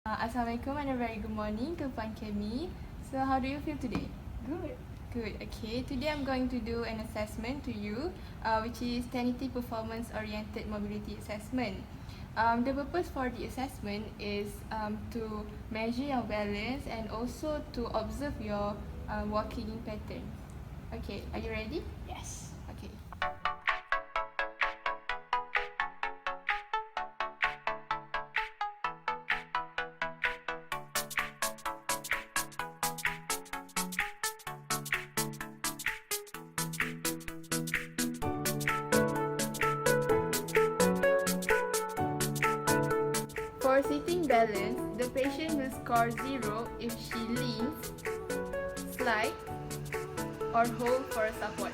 Assalamualaikum and a very good morning to Puan Kemi. So how do you feel today? Good. Good. Okay, today I'm going to do an assessment to you, which is Tinetti Performance Oriented Mobility Assessment. The purpose for the assessment is to measure your balance and also to observe your walking pattern. Okay, are you ready? Yes. Okay. For sitting balance, the patient will score 0 if she leans, slides, or hold for support.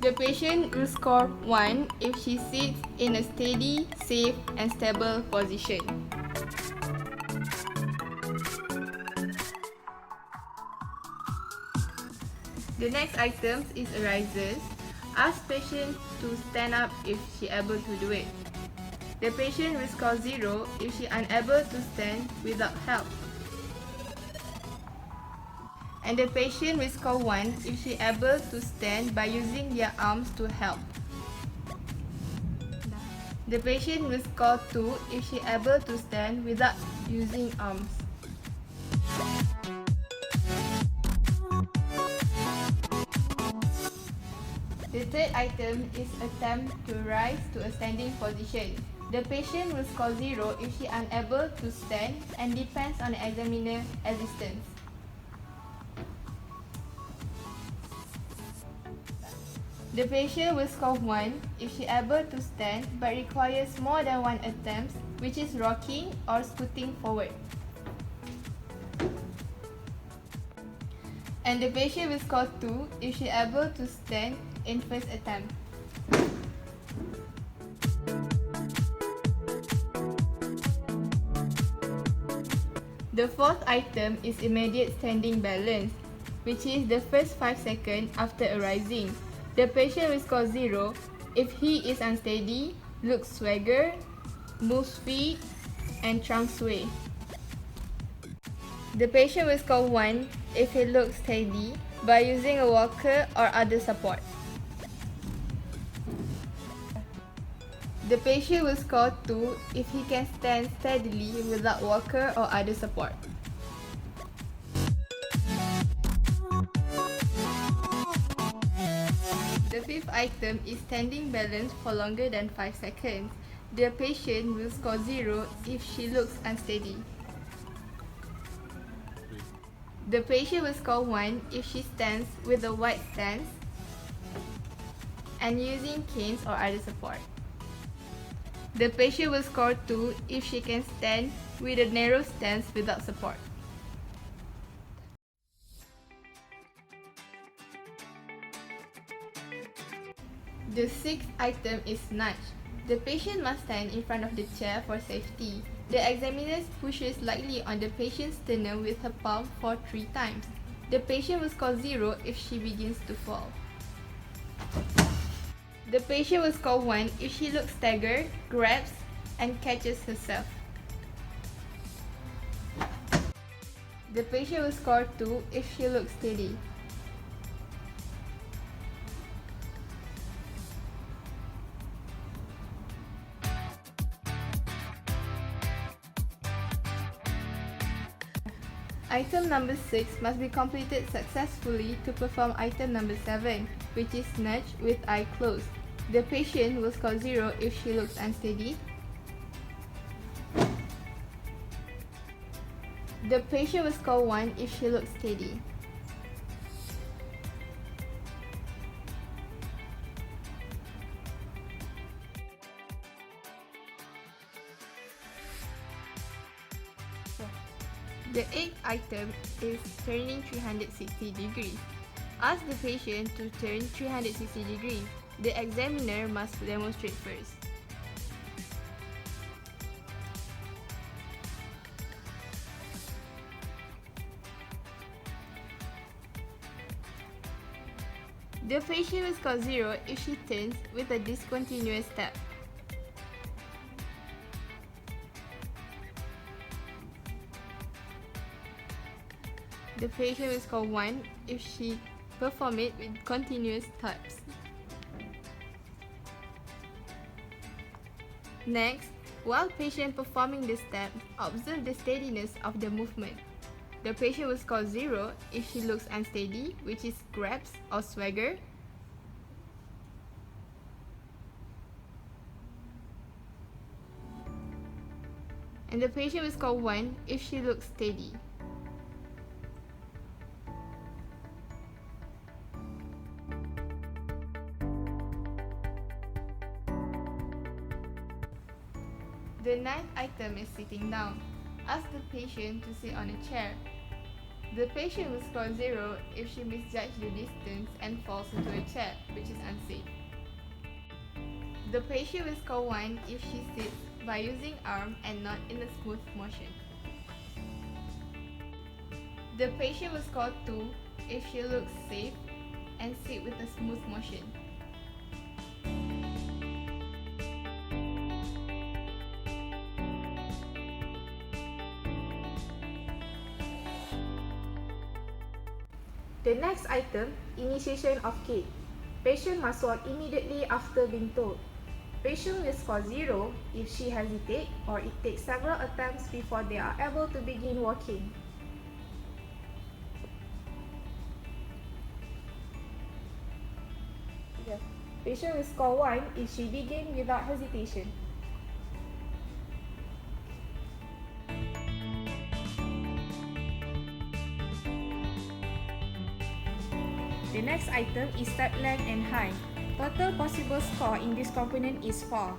The patient will score 1 if she sits in a steady, safe, and stable position. The next item is arises. Ask patient to stand up if she able to do it. The patient will score 0 if she unable to stand without help. And the patient will score 1 if she able to stand by using their arms to help. The patient will score 2 if she able to stand without using arms. The third item is attempt to rise to a standing position. The patient will score 0 if she unable to stand and depends on the examiner assistance. The patient will score 1 if she able to stand but requires more than one attempt, which is rocking or scooting forward. And the patient will score 2 if she able to stand in first attempt. The fourth item is immediate standing balance, which is the first 5 seconds after arising. The patient will score 0 if he is unsteady, looks swagger, moves feet, and trunk sway. The patient will score 1 if he looks steady by using a walker or other support. The patient will score 2 if he can stand steadily without walker or other support. The fifth item is standing balance for longer than 5 seconds. The patient will score 0 if she looks unsteady. The patient will score 1 if she stands with a wide stance and using canes or other support. The patient will score 2 if she can stand with a narrow stance without support. The sixth item is nudge. The patient must stand in front of the chair for safety. The examiner pushes lightly on the patient's sternum with her palm for 3 times. The patient will score 0 if she begins to fall. The patient will score 1 if she looks staggered, grabs, and catches herself. The patient will score 2 if she looks steady. Item number 6 must be completed successfully to perform item number 7, which is nudge with eye closed. The patient will score 0 if she looks unsteady. The patient will score 1 if she looks steady. The eighth item is turning 360 degrees. Ask the patient to turn 360 degrees. The examiner must demonstrate first. The patient will score 0 if she turns with a discontinuous step. The patient will score 1 if she perform it with continuous taps. Next, while patient performing the step, observe the steadiness of the movement. The patient will score 0 if she looks unsteady, which is grabs or swagger. And the patient will score 1 if she looks steady. The ninth item is sitting down. Ask the patient to sit on a chair. The patient will score 0 if she misjudges the distance and falls into a chair, which is unsafe. The patient will score 1 if she sits by using arm and not in a smooth motion. The patient will score 2 if she looks safe and sit with a smooth motion. The next item, initiation of kick. Patient must walk immediately after being told. Patient will score 0 if she hesitates or it takes several attempts before they are able to begin walking. Patient will score 1 if she begins without hesitation. The next item is step length and height. Total possible score in this component is 4.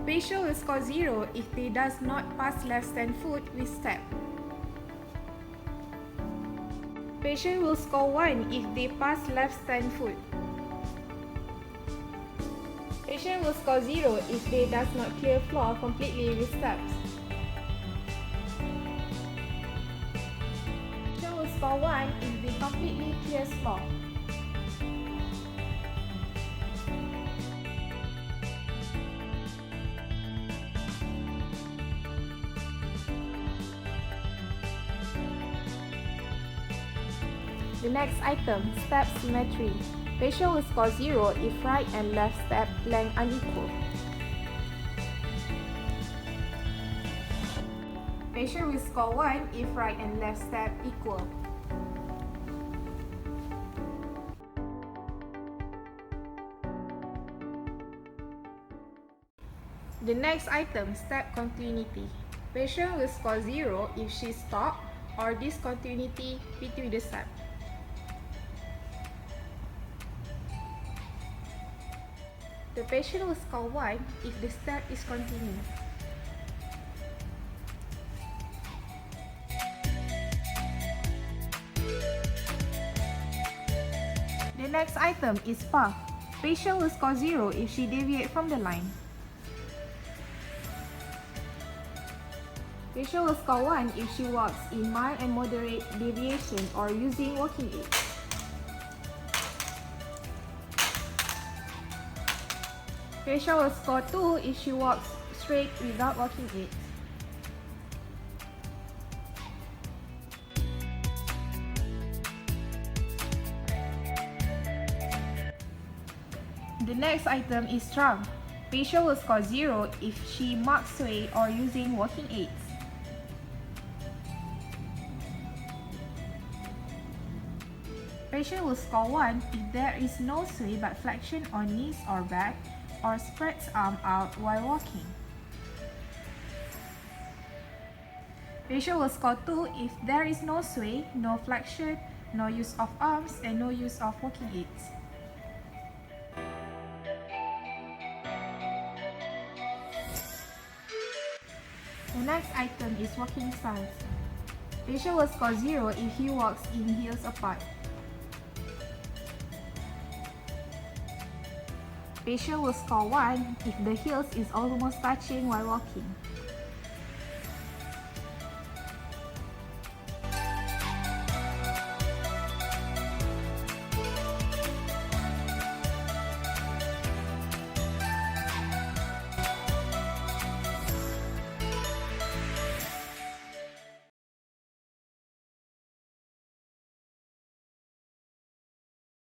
Patient will score 0 if they does not pass left stand foot with step. Patient will score 1 if they pass left stand foot. Patient will score 0 if they does not clear floor completely with steps. Patient will score 1 if they completely clear floor. The next item, step symmetry. Patient will score 0 if right and left step length unequal. Patient will score 1 if right and left step equal. The next item, step continuity. Patient will score 0 if she stops or discontinuity between the steps. The patient will score 1 if the step is continuous. The next item is path. Patient will score 0 if she deviates from the line. Patient will score 1 if she walks in mild and moderate deviation or using walking aids. Patient will score 2 if she walks straight without walking aids. The next item is trunk. Patient will score 0 if she marks sway or using walking aids. Patient will score 1 if there is no sway but flexion on knees or back, or spreads arm out while walking. Patient will score 2 if there is no sway, no flexion, no use of arms, and no use of walking aids. The next item is walking stance. Patient will score 0 if he walks in heels apart. Patient will score 1 if the heels is almost touching while walking.